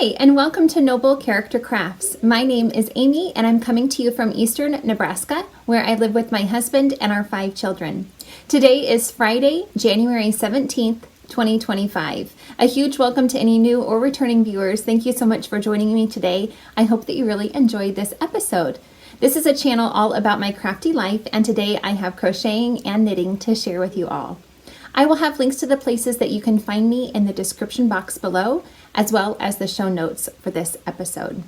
Hi, and welcome to Noble Character Crafts. My name is Amy, and I'm coming to you from eastern Nebraska, where I live with my husband and our 5 children. Today is Friday, January 17th, 2025. A huge welcome to any new or returning viewers. Thank you so much for joining me today. I hope that you really enjoyed this episode. This is a channel all about my crafty life, and today I have crocheting and knitting to share with you all. I will have links to the places that you can find me in the description box below, as well as the show notes for this episode.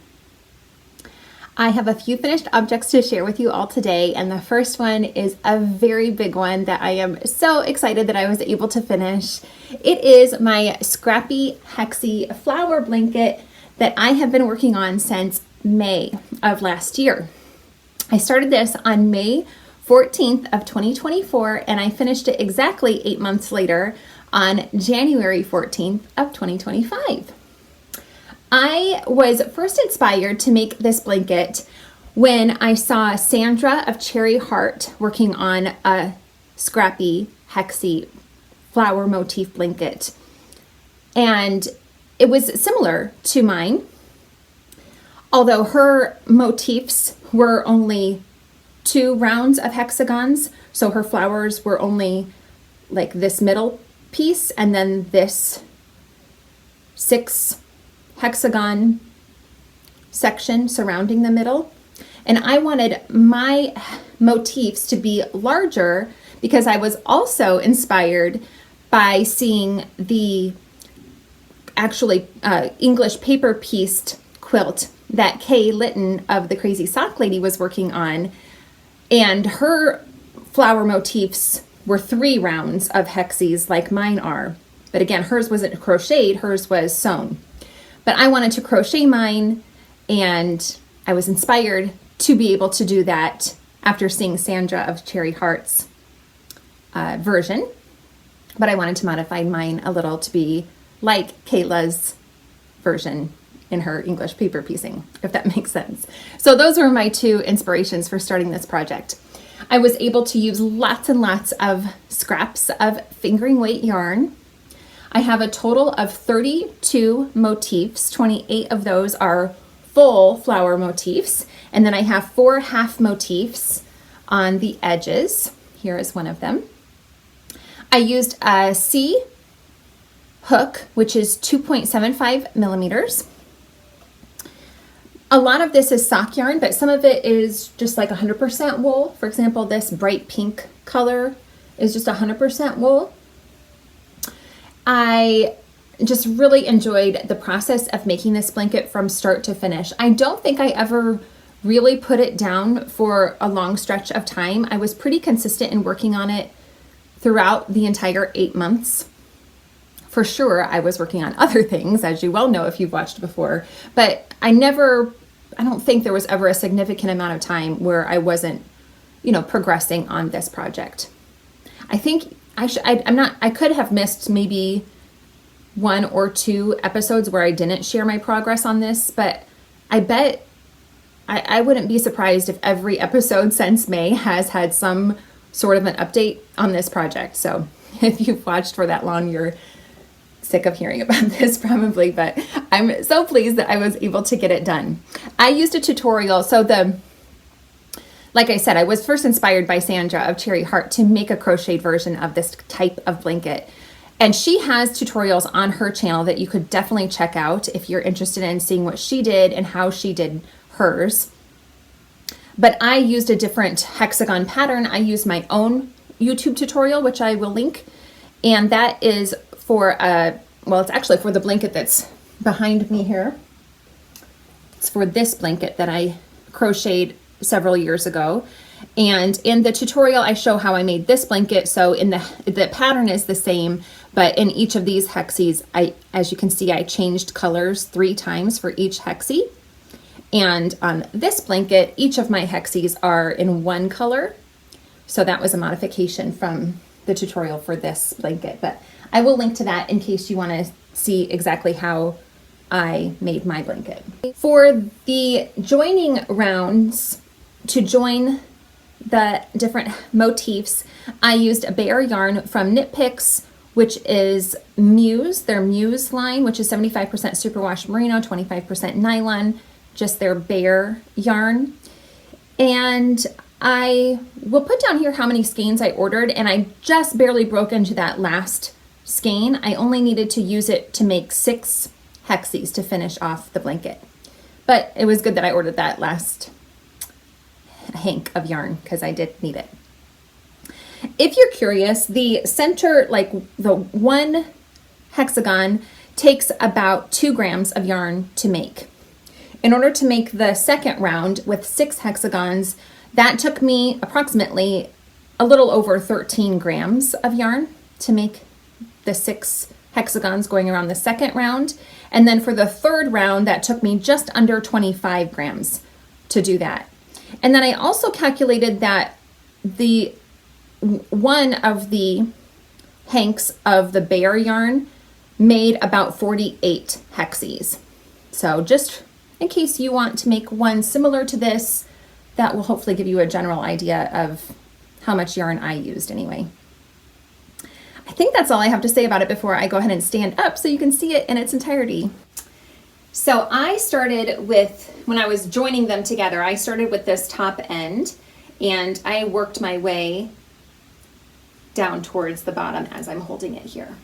I have a few finished objects to share with you all today, and the first one is a very big one that I am so excited that I was able to finish. It is my Scrappy Hexi flower blanket that I have been working on since May of last year. I started this on May 14th of 2024, and I finished it exactly 8 months later on January 14th of 2025. I was first inspired to make this blanket when I saw Sandra of Cherry Heart working on a Scrappy Hexi flower motif blanket. And it was similar to mine, although her motifs were only 2 rounds of hexagons. So her flowers were only like this middle piece and then this 6 hexagon section surrounding the middle. And I wanted my motifs to be larger because I was also inspired by seeing the actually English paper pieced quilt that Kay Litton of the Crazy Sock Lady was working on. And her flower motifs were 3 rounds of hexies like mine are. But again, hers wasn't crocheted, hers was sewn. But I wanted to crochet mine, and I was inspired to be able to do that after seeing Sandra of Cherry Heart's version. But I wanted to modify mine a little to be like Kayla's version in her English paper piecing, if that makes sense. So those were my 2 inspirations for starting this project. I was able to use lots and lots of scraps of fingering weight yarn. I have a total of 32 motifs. 28 of those are full flower motifs. And then I have 4 half motifs on the edges. Here is one of them. I used a C hook, which is 2.75 millimeters. A lot of this is sock yarn, but some of it is just like 100% wool. For example, this bright pink color is just 100% wool. I just really enjoyed the process of making this blanket from start to finish. I don't think I ever really put it down for a long stretch of time. I was pretty consistent in working on it throughout the entire 8 months. For sure, I was working on other things, as you well know if you've watched before, but I don't think there was ever a significant amount of time where I wasn't, progressing on this project. I think I could have missed maybe 1 or 2 episodes where I didn't share my progress on this, but I bet I wouldn't be surprised if every episode since May has had some sort of an update on this project. So if you've watched for that long, you're sick of hearing about this probably, but I'm so pleased that I was able to get it done. I used a tutorial. Like I said, I was first inspired by Sandra of Cherry Heart to make a crocheted version of this type of blanket. And she has tutorials on her channel that you could definitely check out if you're interested in seeing what she did and how she did hers. But I used a different hexagon pattern. I used my own YouTube tutorial, which I will link. And that is for, it's actually for the blanket that's behind me here. It's for this blanket that I crocheted several years ago. And in the tutorial, I show how I made this blanket. So the pattern is the same, but in each of these hexies, as you can see, I changed colors 3 times for each hexie. And on this blanket, each of my hexies are in 1 color. So that was a modification from the tutorial for this blanket, but I will link to that in case you want to see exactly how I made my blanket. For the joining rounds, to join the different motifs, I used a bare yarn from Knit Picks which is Muse, their Muse line, which is 75% superwash merino, 25% nylon, just their bare yarn. And I will put down here how many skeins I ordered, and I just barely broke into that last skein. I only needed to use it to make 6 hexies to finish off the blanket. But it was good that I ordered that last hank of yarn because I did need it. If you're curious, the center, like the one hexagon, takes about 2 grams of yarn to make. In order to make the second round with 6 hexagons, that took me approximately a little over 13 grams of yarn to make the 6 hexagons going around the second round. And then for the third round, that took me just under 25 grams to do that. And then I also calculated that the one of the hanks of the bare yarn made about 48 hexies. So just in case you want to make one similar to this, that will hopefully give you a general idea of how much yarn I used anyway. I think that's all I have to say about it before I go ahead and stand up so you can see it in its entirety. So I started with, when I was joining them together, I started with this top end and I worked my way down towards the bottom as I'm holding it here.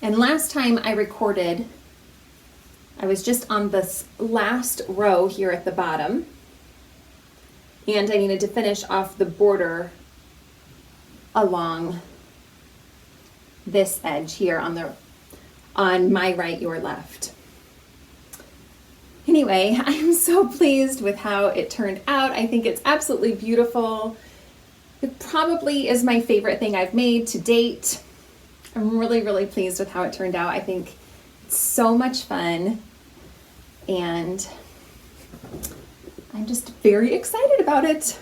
And last time I recorded, I was just on this last row here at the bottom, and I needed to finish off the border along this edge here on my right, your left. Anyway, I'm so pleased with how it turned out. I think it's absolutely beautiful. It probably is my favorite thing I've made to date. I'm really, really pleased with how it turned out. I think it's so much fun, and I'm just very excited about it.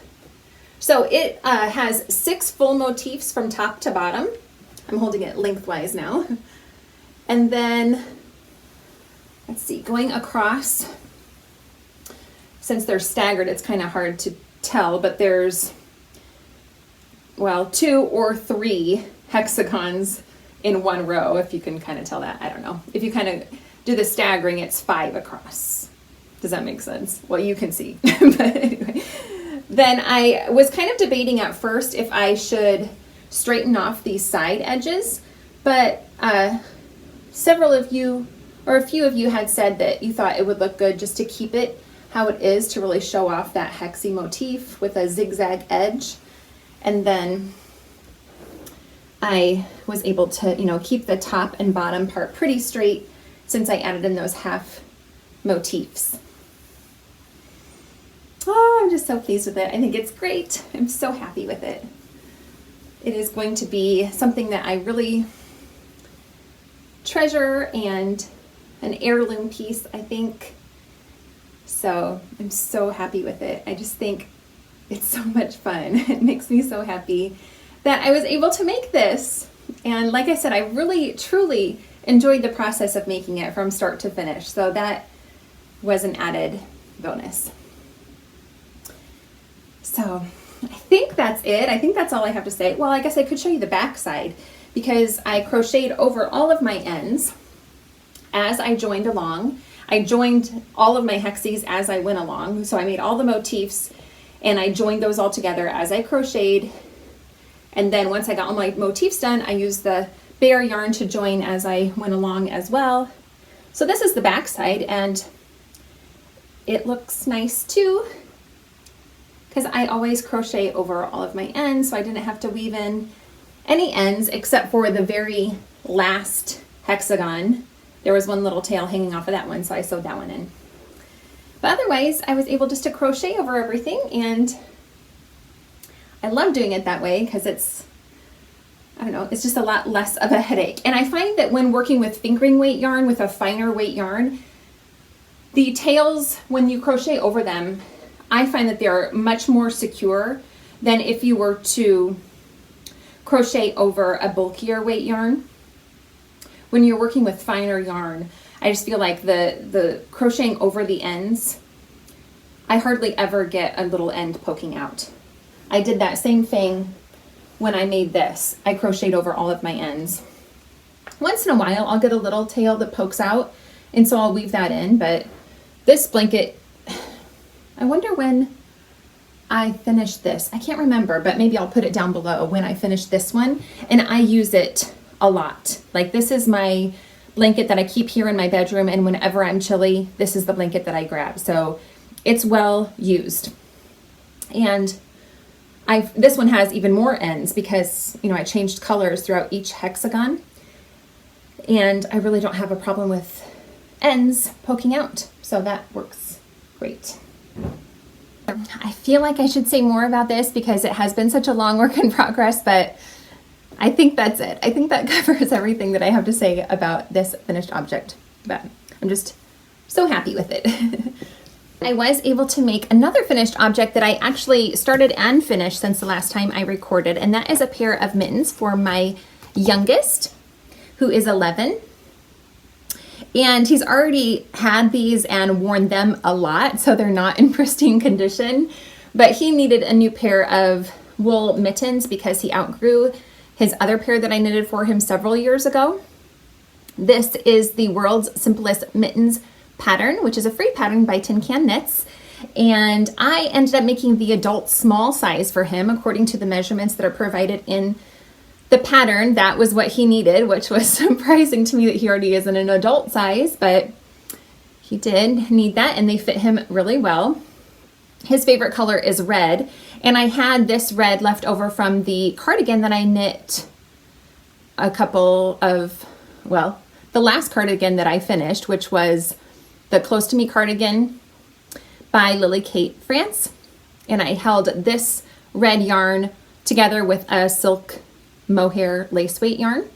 So it has 6 full motifs from top to bottom. I'm holding it lengthwise now. And then, let's see, going across, since they're staggered, it's kind of hard to tell, but there's, well, 2 or 3 hexagons in one row, if you can kind of tell that. I don't know. If you kind of do the staggering, it's 5 across. Does that make sense? Well, you can see. But anyway, then I was kind of debating at first if I should straighten off these side edges, but several of you, or a few of you, had said that you thought it would look good just to keep it how it is, to really show off that hexie motif with a zigzag edge. And then I was able to, keep the top and bottom part pretty straight since I added in those half motifs. Oh, I'm just so pleased with it. I think it's great. I'm so happy with it. It is going to be something that I really treasure, and an heirloom piece, I think. So I'm so happy with it. I just think it's so much fun. It makes me so happy that I was able to make this. And like I said, I really, truly enjoyed the process of making it from start to finish. So that was an added bonus. So I think that's it. I think that's all I have to say. Well, I guess I could show you the back side, because I crocheted over all of my ends as I joined along. I joined all of my hexies as I went along. So I made all the motifs and I joined those all together as I crocheted. And then once I got all my motifs done, I used the bare yarn to join as I went along as well. So this is the back side, and it looks nice too, because I always crochet over all of my ends, so I didn't have to weave in any ends except for the very last hexagon. There was one little tail hanging off of that one, so I sewed that one in. But otherwise, I was able just to crochet over everything, and I love doing it that way because it's just a lot less of a headache. And I find that when working with fingering weight yarn, with a finer weight yarn, the tails, when you crochet over them, I find that they're much more secure than if you were to crochet over a bulkier weight yarn. When you're working with finer yarn, I just feel like the crocheting over the ends, I hardly ever get a little end poking out. I did that same thing when I made this. I crocheted over all of my ends. Once in a while, I'll get a little tail that pokes out, and so I'll weave that in, but this blanket, I wonder when I finished this. I can't remember, but maybe I'll put it down below when I finish this one, and I use it a lot. Like, this is my blanket that I keep here in my bedroom, and whenever I'm chilly, this is the blanket that I grab. So it's well used. And this one has even more ends because, you know, I changed colors throughout each hexagon, and I really don't have a problem with ends poking out. So that works great. I feel like I should say more about this because it has been such a long work in progress, but I think that's it. I think that covers everything that I have to say about this finished object, but I'm just so happy with it. I was able to make another finished object that I actually started and finished since the last time I recorded, and that is a pair of mittens for my youngest, who is 11. And he's already had these and worn them a lot, so they're not in pristine condition. But he needed a new pair of wool mittens because he outgrew his other pair that I knitted for him several years ago. This is the World's Simplest Mittens pattern, which is a free pattern by TinCan Knits. And I ended up making the adult small size for him according to the measurements that are provided in the pattern. That was what he needed, which was surprising to me that he already is in an adult size, but he did need that and they fit him really well. His favorite color is red, and I had this red left over from the cardigan that I knit a couple of, well, the last cardigan that I finished, which was the Close to Me cardigan by Lily Kate France. And I held this red yarn together with a silk mohair lace weight yarn.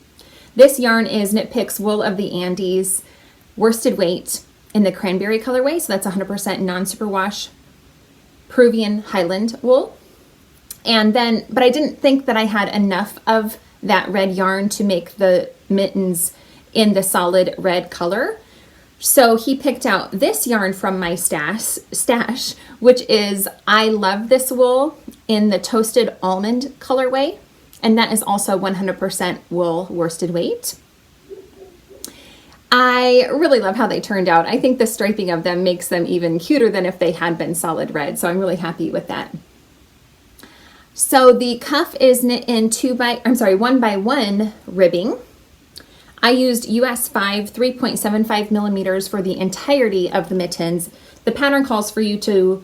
This yarn is Knit Picks Wool of the Andes worsted weight in the Cranberry colorway, so that's 100% non-superwash Peruvian Highland wool. And then, but I didn't think that I had enough of that red yarn to make the mittens in the solid red color. So he picked out this yarn from my stash, which is I Love This Wool in the Toasted Almond colorway. And that is also 100% wool worsted weight. I really love how they turned out. I think the striping of them makes them even cuter than if they had been solid red. So I'm really happy with that. So the cuff is knit in 1x1 ribbing. I used US 5 3.75 millimeters for the entirety of the mittens. The pattern calls for you to,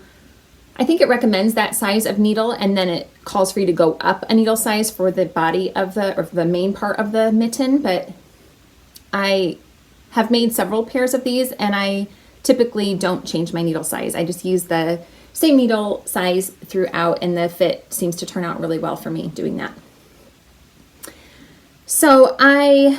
I think it recommends that size of needle, and then it calls for you to go up a needle size for the body of the main part of the mitten. But I have made several pairs of these, and I typically don't change my needle size. I just use the same needle size throughout, and the fit seems to turn out really well for me doing that. So I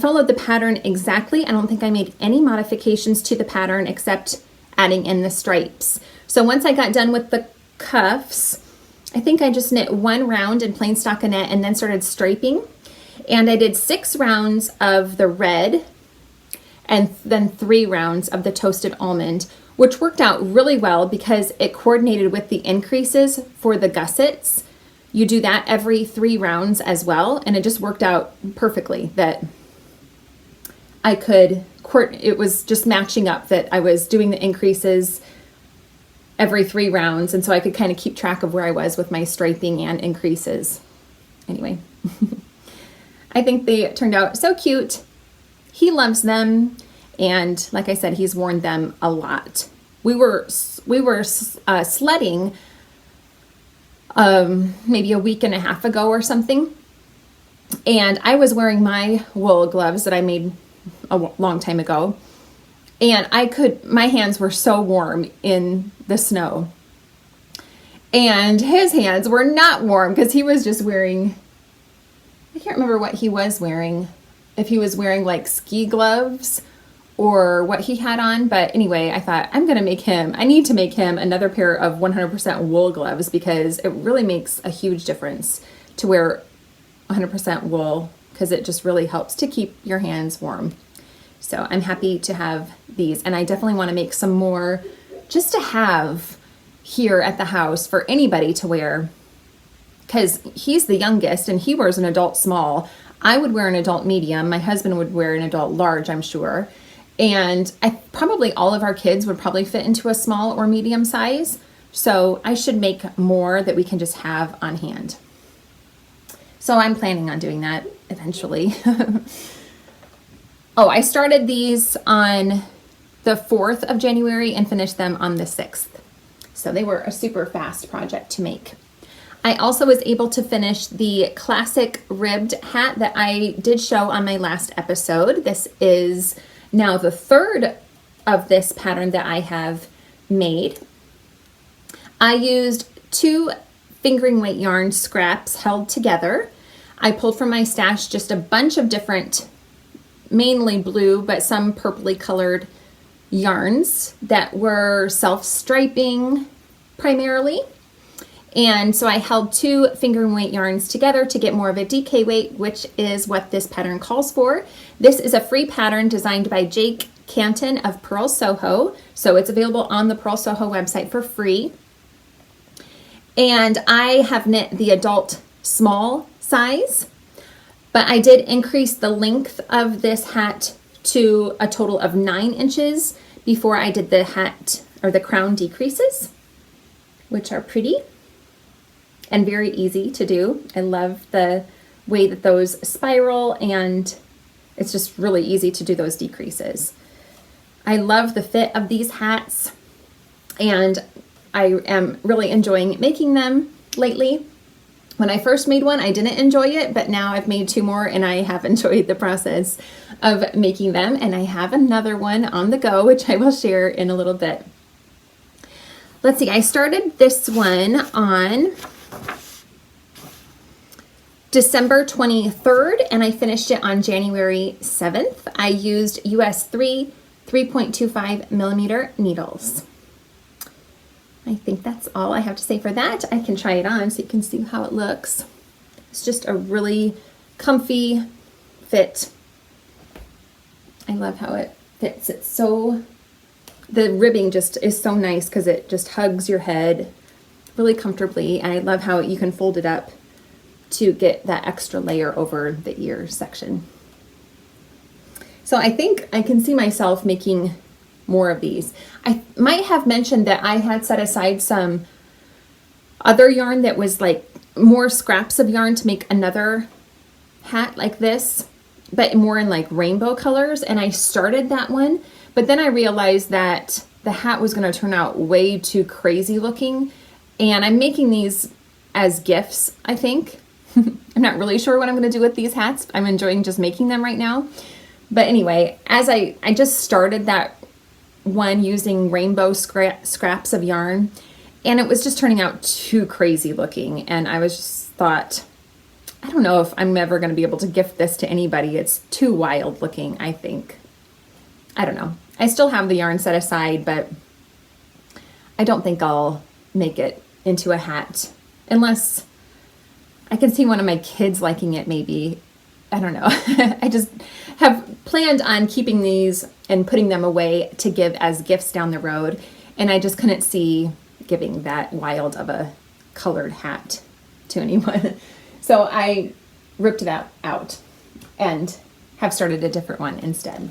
followed the pattern exactly. I don't think I made any modifications to the pattern except adding in the stripes. So once I got done with the cuffs, I think I just knit one round in plain stockinette and then started striping. And I did 6 rounds of the red and then 3 rounds of the Toasted Almond, which worked out really well because it coordinated with the increases for the gussets. You do that every 3 rounds as well, and it just worked out perfectly that I could, it was just matching up that I was doing the increases every 3 rounds, and so I could kind of keep track of where I was with my striping and increases. Anyway, I think they turned out so cute. He loves them, and like I said, he's worn them a lot. We were sledding maybe a week and a half ago or something, and I was wearing my wool gloves that I made a long time ago, and my hands were so warm in the snow, and his hands were not warm because he was just wearing, I can't remember what he was wearing, if he was wearing like ski gloves or what he had on. But anyway, I thought I need to make him another pair of 100% wool gloves because it really makes a huge difference to wear 100% wool because it just really helps to keep your hands warm. So I'm happy to have these, and I definitely want to make some more just to have. here at the house for anybody to wear, because he's the youngest and he wears an adult small. I would wear an adult medium. My husband would wear an adult large, I'm sure. And probably all of our kids would probably fit into a small or medium size. So I should make more that we can just have on hand. So I'm planning on doing that eventually. Oh, I started these on the 4th of January and finished them on the 6th. So they were a super fast project to make. I also was able to finish the classic ribbed hat that I did show on my last episode. This is now the 3rd of this pattern that I have made. I used 2 fingering weight yarn scraps held together. I pulled from my stash just a bunch of different, mainly blue, but some purpley colored yarns that were self-striping primarily. And so I held 2 fingering weight yarns together to get more of a DK weight, which is what this pattern calls for. This is a free pattern designed by Jake Canton of Purl, Soho. So it's available on the Purl Soho website for free. And I have knit the adult small size, but I did increase the length of this hat to a total of 9 inches before I did the hat or the crown decreases, which are pretty and very easy to do. I love the way that those spiral, and it's just really easy to do those decreases. I love the fit of these hats, and I am really enjoying making them lately. When I first made one, I didn't enjoy it, but now I've made 2 more and I have enjoyed the process of making them. And I have another one on the go, which I will share in a little bit. Let's see, I started this one on December 23rd and I finished it on January 7th. I used US 3.25 millimeter needles. I think that's all I have to say for that. I can try it on so you can see how it looks. It's just a really comfy fit. I love how it fits. It's so, the ribbing just is so nice because it just hugs your head really comfortably. And I love how you can fold it up to get that extra layer over the ear section. So I think I can see myself making more of these. I might have mentioned that I had set aside some other yarn that was like more scraps of yarn to make another hat like this, but more in like rainbow colors. And I started that one, but then I realized that the hat was going to turn out way too crazy looking. And I'm making these as gifts, I think. I'm not really sure what I'm going to do with these hats. I'm enjoying just making them right now. But anyway, as I just started that one using rainbow scraps of yarn, and it was just turning out too crazy looking, and I was just thought, I don't know if I'm ever going to be able to gift this to anybody. It's too wild looking, I think. I don't know. I still have the yarn set aside, but I don't think I'll make it into a hat unless I can see one of my kids liking it maybe. I don't know. I just have planned on keeping these and putting them away to give as gifts down the road. And I just couldn't see giving that wild of a colored hat to anyone. So I ripped that out and have started a different one instead.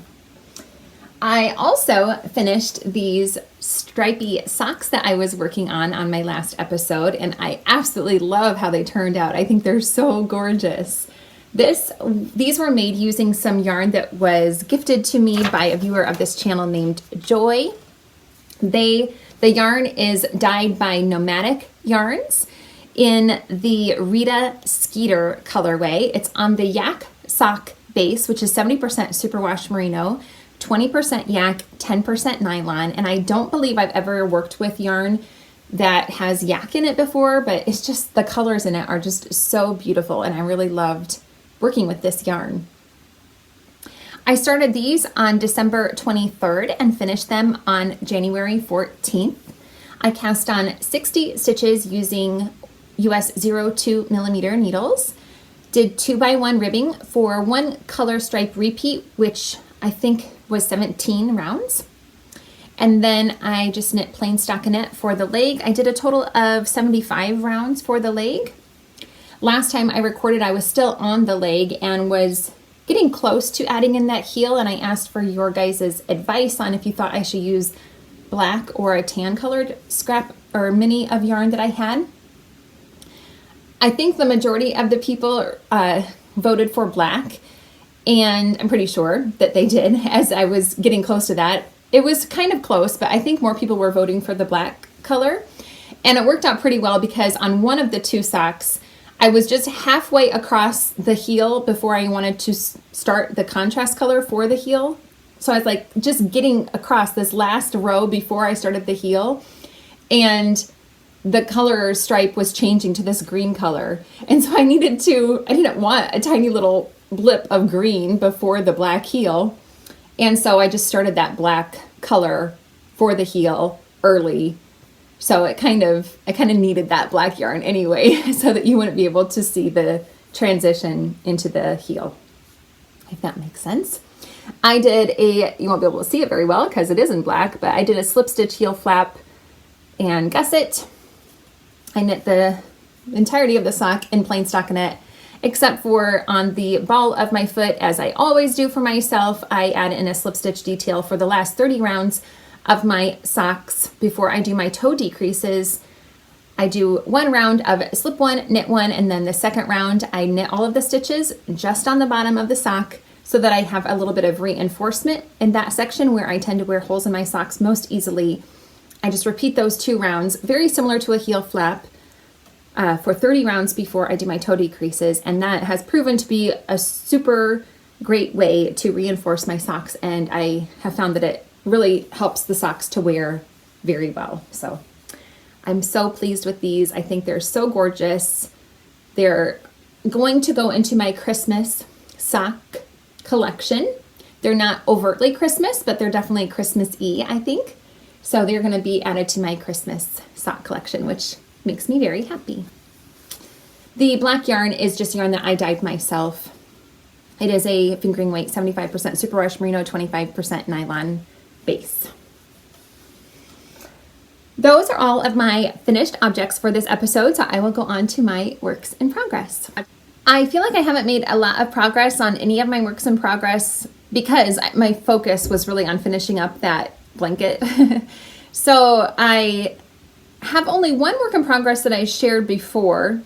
I also finished these stripy socks that I was working on my last episode, and I absolutely love how they turned out. I think they're so gorgeous. These were made using some yarn that was gifted to me by a viewer of this channel named Joy. The yarn is dyed by Nomadic yarns in the Rita Skeeter colorway. It's on the yak sock base, which is 70% superwash merino, 20% yak, 10% nylon. And I don't believe I've ever worked with yarn that has yak in it before, but it's just, the colors in it are just so beautiful, and I really loved working with this yarn. I started these on December 23rd and finished them on January 14th. I cast on 60 stitches using US 0.2 millimeter needles, did 2x1 ribbing for 1 color stripe repeat, which I think was 17 rounds. And then I just knit plain stockinette for the leg. I did a total of 75 rounds for the leg. Last time I recorded, I was still on the leg and was getting close to adding in that heel, and I asked for your guys' advice on if you thought I should use black or a tan colored scrap or mini of yarn that I had. I think the majority of the people voted for black, and I'm pretty sure that they did as I was getting close to that. It was kind of close, but I think more people were voting for the black color, and it worked out pretty well because on one of the two socks, I was just halfway across the heel before I wanted to start the contrast color for the heel. So I was like just getting across this last row before I started the heel, and the color stripe was changing to this green color. And so I didn't want a tiny little blip of green before the black heel. And so I just started that black color for the heel early. So I kind of needed that black yarn anyway, so that you wouldn't be able to see the transition into the heel, if that makes sense. I did you won't be able to see it very well because it is in black, but I did a slip stitch heel flap and gusset. I knit the entirety of the sock in plain stockinette, except for on the ball of my foot, as I always do for myself, I add in a slip stitch detail for the last 30 rounds of my socks before I do my toe decreases. I do one round of slip one, knit one, and then the second round I knit all of the stitches just on the bottom of the sock so that I have a little bit of reinforcement in that section where I tend to wear holes in my socks most easily. I just repeat those 2 rounds, very similar to a heel flap, for 30 rounds before I do my toe decreases, and that has proven to be a super great way to reinforce my socks, and I have found that it really helps the socks to wear very well. So I'm so pleased with these. I think they're so gorgeous. They're going to go into my Christmas sock collection. They're not overtly Christmas, but they're definitely Christmas-y, I think. So they're going to be added to my Christmas sock collection, which makes me very happy. The black yarn is just yarn that I dyed myself. It is a fingering weight 75% superwash merino, 25% nylon base. Those are all of my finished objects for this episode, so I will go on to my works in progress. I feel like I haven't made a lot of progress on any of my works in progress because my focus was really on finishing up that blanket. So I have only one work in progress that I shared before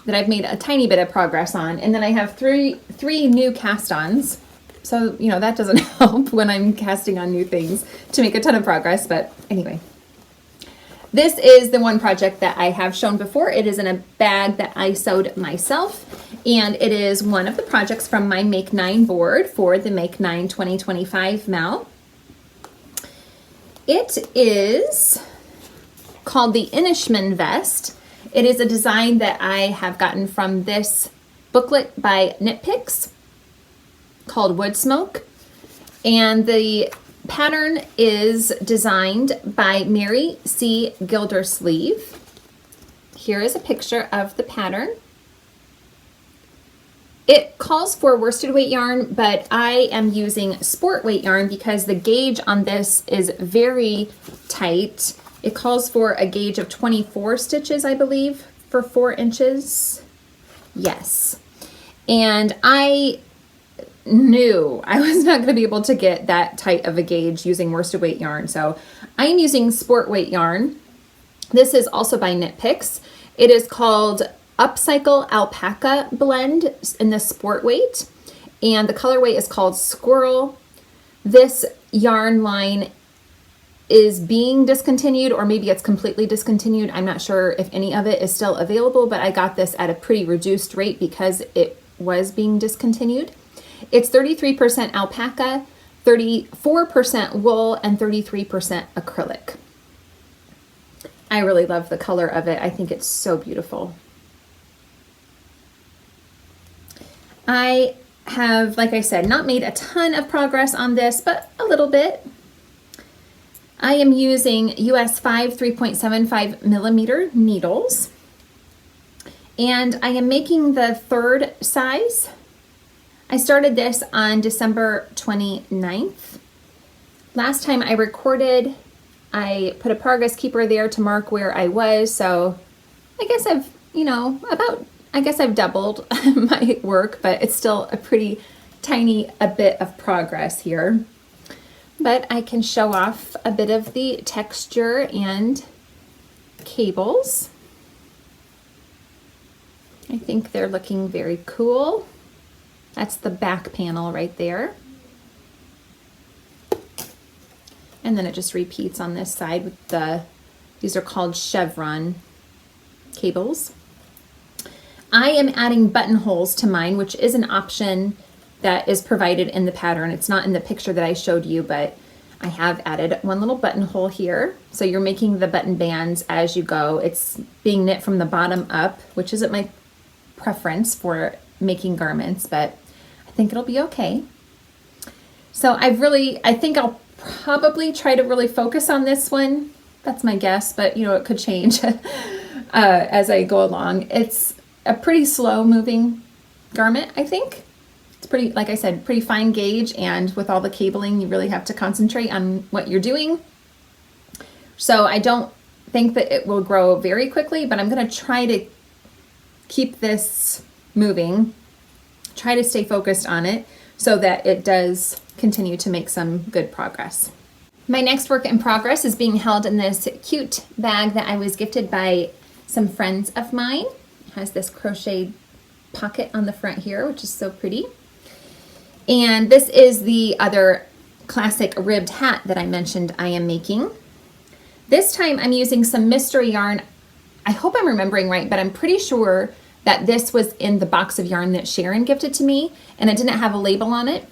that I've made a tiny bit of progress on, and then I have three new cast-ons. So, that doesn't help when I'm casting on new things to make a ton of progress, but anyway. This is the one project that I have shown before. It is in a bag that I sewed myself, and it is one of the projects from my Make 9 board for the Make 9 2025 MAL. It is called the Inishmann vest. It is a design that I have gotten from this booklet by Knit Picks called Wood Smoke, and the pattern is designed by Mary C. Gildersleeve. Here is a picture of the pattern. It calls for worsted weight yarn, but I am using sport weight yarn because the gauge on this is very tight. It calls for a gauge of 24 stitches, I believe, for 4 inches. Yes. And I knew I was not going to be able to get that tight of a gauge using worsted weight yarn. So I am using sport weight yarn. This is also by Knit Picks. It is called Upcycle Alpaca Blend in the sport weight, and the colorway is called Squirrel. This yarn line is being discontinued, or maybe it's completely discontinued. I'm not sure if any of it is still available, but I got this at a pretty reduced rate because it was being discontinued. It's 33% alpaca, 34% wool, and 33% acrylic. I really love the color of it. I think it's so beautiful. I have, like I said, not made a ton of progress on this, but a little bit. I am using US 5 3.75 millimeter needles, and I am making the 3rd size. I started this on December 29th. Last time I recorded, I put a progress keeper there to mark where I was, so I guess I've, I guess I've doubled my work, but it's still a pretty tiny bit of progress here. But I can show off a bit of the texture and cables. I think they're looking very cool. That's the back panel right there. And then it just repeats on this side with these are called chevron cables. I am adding buttonholes to mine, which is an option that is provided in the pattern. It's not in the picture that I showed you, but I have added one little buttonhole here. So you're making the button bands as you go. It's being knit from the bottom up, which isn't my preference for making garments, but I think it'll be okay. So I think I'll probably try to really focus on this one. That's my guess, but it could change as I go along. It's a pretty slow moving garment, I think. It's pretty, like I said, pretty fine gauge, and with all the cabling, you really have to concentrate on what you're doing. So I don't think that it will grow very quickly, but I'm going to try to keep this moving, try to stay focused on it so that it does continue to make some good progress. My next work in progress is being held in this cute bag that I was gifted by some friends of mine. It has this crochet pocket on the front here, which is so pretty. And this is the other classic ribbed hat that I mentioned I am making. This time I'm using some mystery yarn. I hope I'm remembering right, but I'm pretty sure that this was in the box of yarn that Sharon gifted to me, and it didn't have a label on it.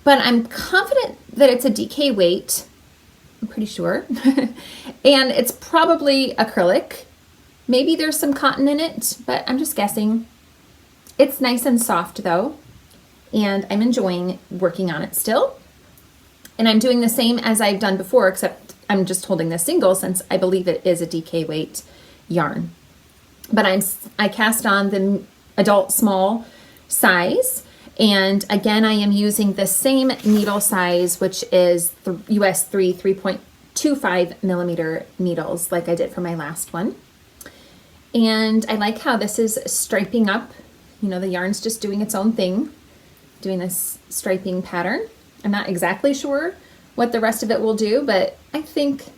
But I'm confident that it's a DK weight. I'm pretty sure. And it's probably acrylic. Maybe there's some cotton in it, but I'm just guessing. It's nice and soft though, and I'm enjoying working on it still. And I'm doing the same as I've done before, except I'm just holding the single since I believe it is a DK weight yarn. But I cast on the adult small size. And again, I am using the same needle size, which is the US 3.25 millimeter needles like I did for my last one. And I like how this is striping up. The yarn's just doing its own thing, doing this striping pattern. I'm not exactly sure what the rest of it will do, but I think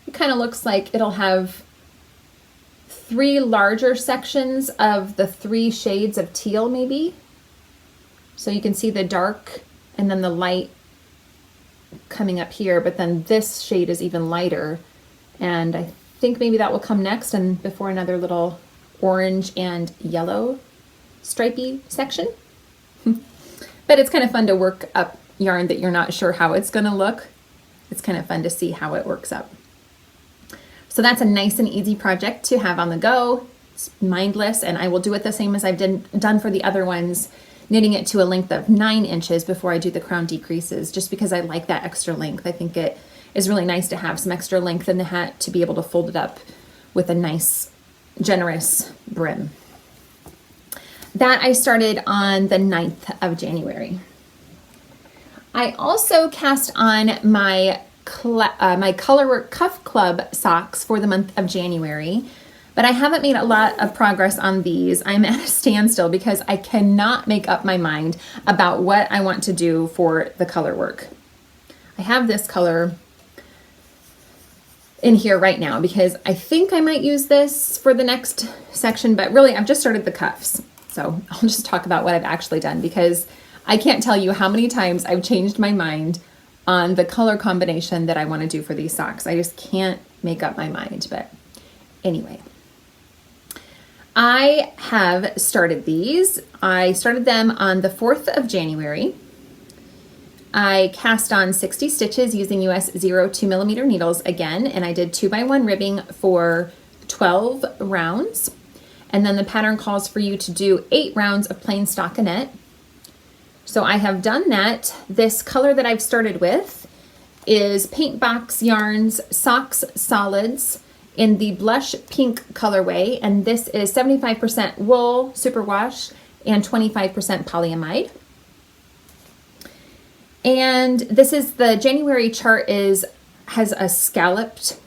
it kind of looks like it'll have 3 larger sections of the 3 shades of teal maybe. So you can see the dark and then the light coming up here, but then this shade is even lighter. And I think maybe that will come next and before another little orange and yellow stripy section. But it's kind of fun to work up yarn that you're not sure how it's going to look. It's kind of fun to see how it works up. So that's a nice and easy project to have on the go. It's mindless, and I will do it the same as I've done for the other ones, knitting it to a length of 9 inches before I do the crown decreases, just because I like that extra length. I think it is really nice to have some extra length in the hat to be able to fold it up with a nice, generous brim. That I started on the 9th of January. I also cast on my Colorwork Cuff Club socks for the month of January, but I haven't made a lot of progress on these. I'm at a standstill because I cannot make up my mind about what I want to do for the color work. I have this color in here right now because I think I might use this for the next section, but really I've just started the cuffs. So I'll just talk about what I've actually done because I can't tell you how many times I've changed my mind on the color combination that I want to do for these socks. I just can't make up my mind, but anyway. I have started these. I started them on the 4th of January. I cast on 60 stitches using US 0.2 millimeter needles again, and I did 2x1 ribbing for 12 rounds. And then the pattern calls for you to do 8 rounds of plain stockinette. So I have done that. This color that I've started with is Paintbox Yarns Socks Solids in the blush pink colorway, and this is 75% wool superwash and 25% polyamide. And this is the January chart is has a scalloped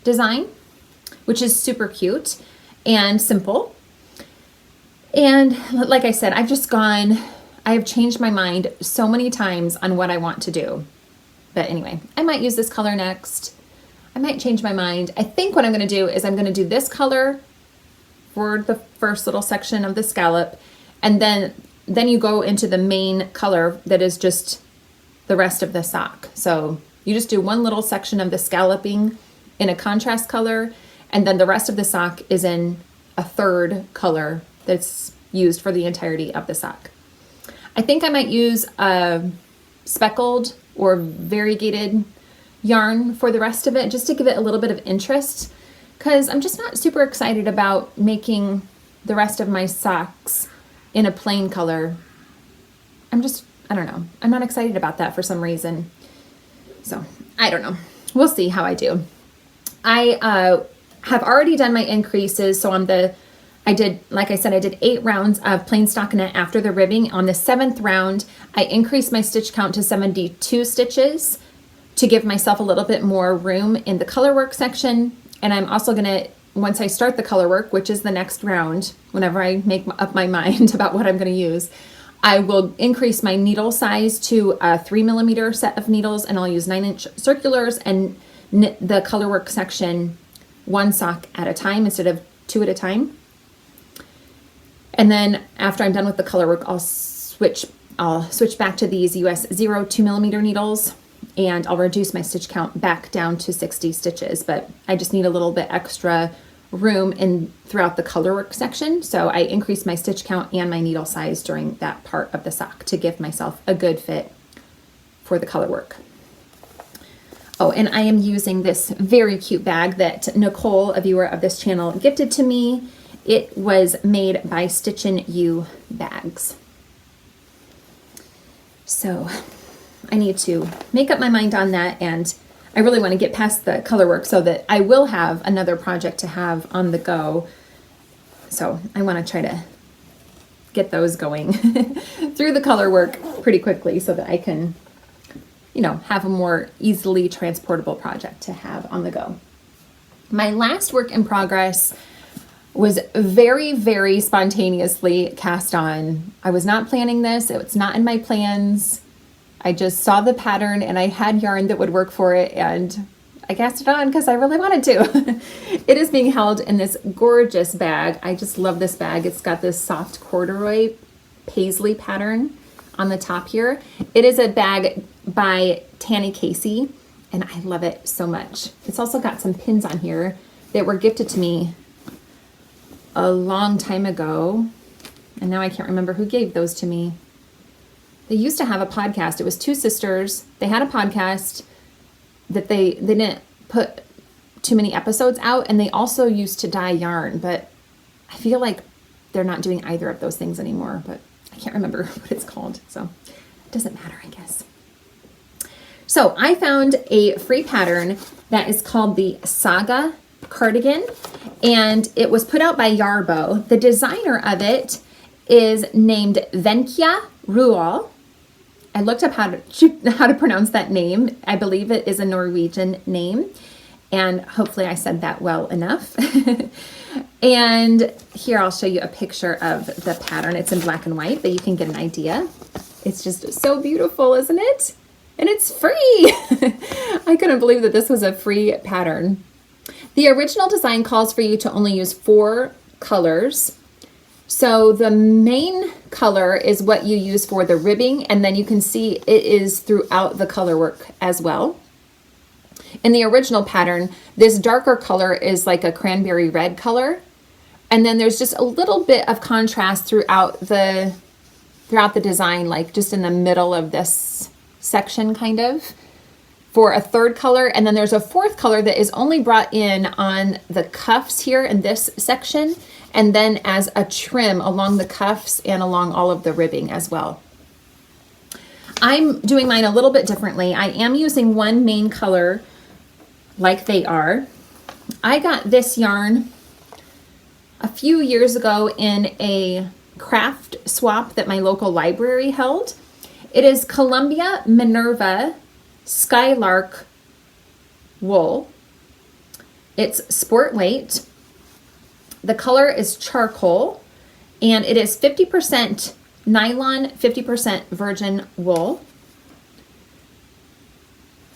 design, which is super cute and simple. And like I said, I have changed my mind so many times on what I want to do. But anyway, I might use this color next. I might change my mind. I think what I'm going to do is I'm going to do this color for the first little section of the scallop, and then you go into the main color that is just the rest of the sock. So you just do one little section of the scalloping in a contrast color, and then the rest of the sock is in a third color that's used for the entirety of the sock. I think I might use a speckled or variegated yarn for the rest of it, just to give it a little bit of interest, because I'm just not super excited about making the rest of my socks in a plain color. I don't know. I'm not excited about that for some reason. So I don't know. We'll see how I do. I have already done my increases. So like I said, I did 8 rounds of plain stockinette after the ribbing. On the 7th round, I increased my stitch count to 72 stitches to give myself a little bit more room in the colorwork section. And I'm also gonna, once I start the colorwork, which is the next round, whenever I make up my mind about what I'm gonna use, I will increase my needle size to a 3mm set of needles, and I'll use 9-inch circulars and knit the colorwork section 1 sock at a time instead of 2 at a time. And then after I'm done with the colorwork, I'll switch back to these US 2mm needles, and I'll reduce my stitch count back down to 60 stitches, but I just need a little bit extra room throughout the colorwork section. So I increased my stitch count and my needle size during that part of the sock to give myself a good fit for the colorwork. Oh, and I am using this very cute bag that Nicole, a viewer of this channel, gifted to me. It was made by Stitchin' You Bags. So I need to make up my mind on that, and I really want to get past the colorwork so that I will have another project to have on the go. So I want to try to get those going through the colorwork pretty quickly so that I can, have a more easily transportable project to have on the go. My last work in progress was very, very spontaneously cast on. I was not planning this. It's not in my plans. I just saw the pattern and I had yarn that would work for it, and I cast it on because I really wanted to. It is being held in this gorgeous bag. I just love this bag. It's got this soft corduroy paisley pattern on the top here. It is a bag by Tanny Casey, and I love it so much. It's also got some pins on here that were gifted to me a long time ago, and now I can't remember who gave those to me. They used to have a podcast. It was 2 sisters. They had a podcast that they didn't put too many episodes out, and they also used to dye yarn, but I feel like they're not doing either of those things anymore, but I can't remember what it's called, so it doesn't matter, I guess. So I found a free pattern that is called the Saga cardigan, and it was put out by Yarbo. The designer of it is named Wenche Roald. I looked up how to pronounce that name. I believe it is a Norwegian name, and hopefully I said that well enough. And here I'll show you a picture of the pattern. It's in black and white, but you can get an idea. It's just so beautiful, isn't it? And it's free. I couldn't believe that this was a free pattern. The original design calls for you to only use 4 colors. So the main color is what you use for the ribbing, and then you can see it is throughout the colorwork as well. In the original pattern, this darker color is like a cranberry red color, and then there's just a little bit of contrast throughout the design, like just in the middle of this section kind of, for a 3rd color. And then there's a 4th color that is only brought in on the cuffs here in this section, and then as a trim along the cuffs and along all of the ribbing as well. I'm doing mine a little bit differently. I am using one main color like they are. I got this yarn a few years ago in a craft swap that my local library held. It is Columbia Minerva Skylark wool. It's sport weight. The color is charcoal, and it is 50% nylon, 50% virgin wool.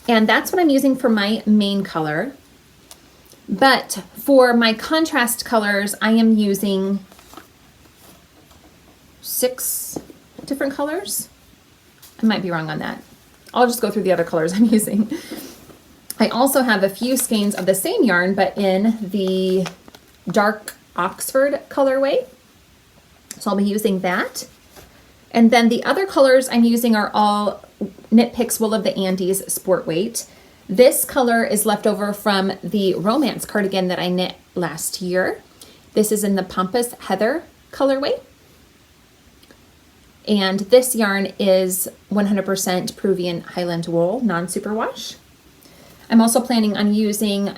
And that's what I'm using for my main color. But for my contrast colors, I am using 6 different colors. I might be wrong on that. I'll just go through the other colors I'm using. I also have a few skeins of the same yarn, but in the dark Oxford colorway. So I'll be using that. And then the other colors I'm using are all Knit Picks Wool of the Andes sport weight. This color is left over from the Romance cardigan that I knit last year. This is in the Pampas Heather colorway. And this yarn is 100% Peruvian Highland wool, non-superwash. I'm also planning on using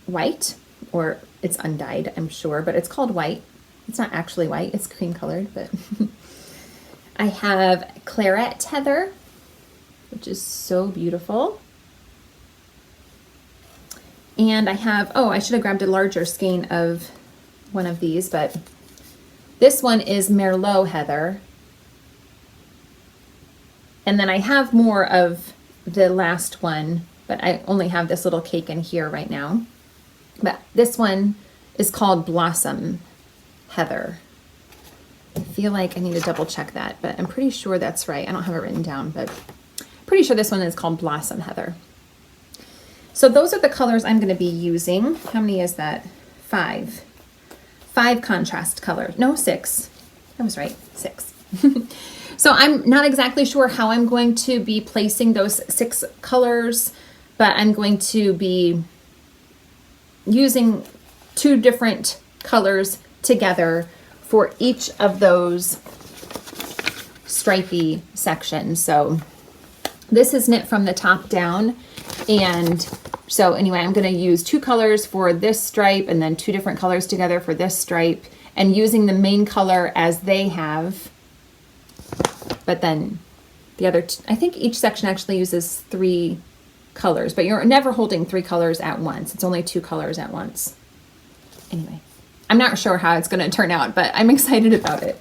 white, or it's undyed, I'm sure, but it's called white. It's not actually white, it's cream colored, but I have Claret Heather, which is so beautiful. And I have, oh, I should have grabbed a larger skein of one of these, but this one is Merlot Heather. And then I have more of the last one, but I only have this little cake in here right now. But this one is called Blossom Heather. I feel like I need to double check that, but I'm pretty sure that's right. I don't have it written down, but pretty sure this one is called Blossom Heather. So those are the colors I'm going to be using. How many is that? 5. 5 contrast colors. No, 6. I was right, 6. So I'm not exactly sure how I'm going to be placing those 6 colors, but I'm going to be using 2 different colors together for each of those stripy sections. So this is knit from the top down, and so anyway, I'm going to use 2 colors for this stripe and then 2 different colors together for this stripe, and using the main color as they have. But then the other, I think each section actually uses 3 colors, but you're never holding 3 colors at once. It's only 2 colors at once. Anyway, I'm not sure how it's going to turn out, but I'm excited about it.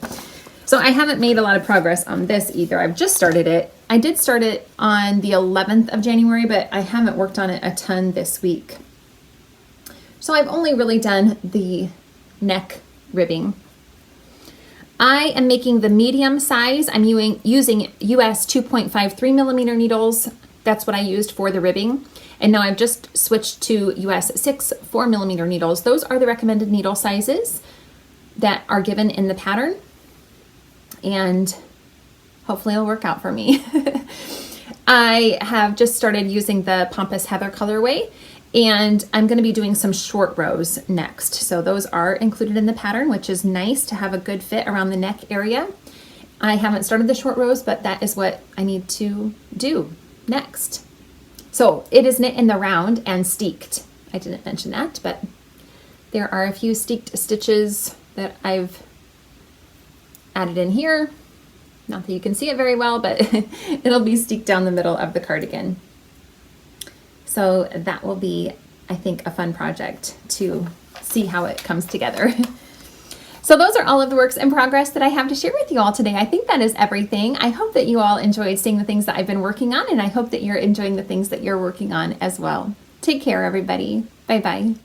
So I haven't made a lot of progress on this either. I've just started it. I did start it on the 11th of January, but I haven't worked on it a ton this week. So I've only really done the neck ribbing. I am making the medium size. I'm using US 2.53 millimeter needles. That's what I used for the ribbing. And now I've just switched to US 6.4 millimeter needles. Those are the recommended needle sizes that are given in the pattern. And hopefully it'll work out for me. I have just started using the Pampas Heather colorway, and I'm going to be doing some short rows next. So those are included in the pattern, which is nice to have a good fit around the neck area. I haven't started the short rows, but that is what I need to do next. So it is knit in the round and steeked. I didn't mention that, but there are a few steeked stitches that I've added in here. Not that you can see it very well, but it'll be steeked down the middle of the cardigan. So that will be, I think, a fun project to see how it comes together. So those are all of the works in progress that I have to share with you all today. I think that is everything. I hope that you all enjoyed seeing the things that I've been working on, and I hope that you're enjoying the things that you're working on as well. Take care, everybody. Bye-bye.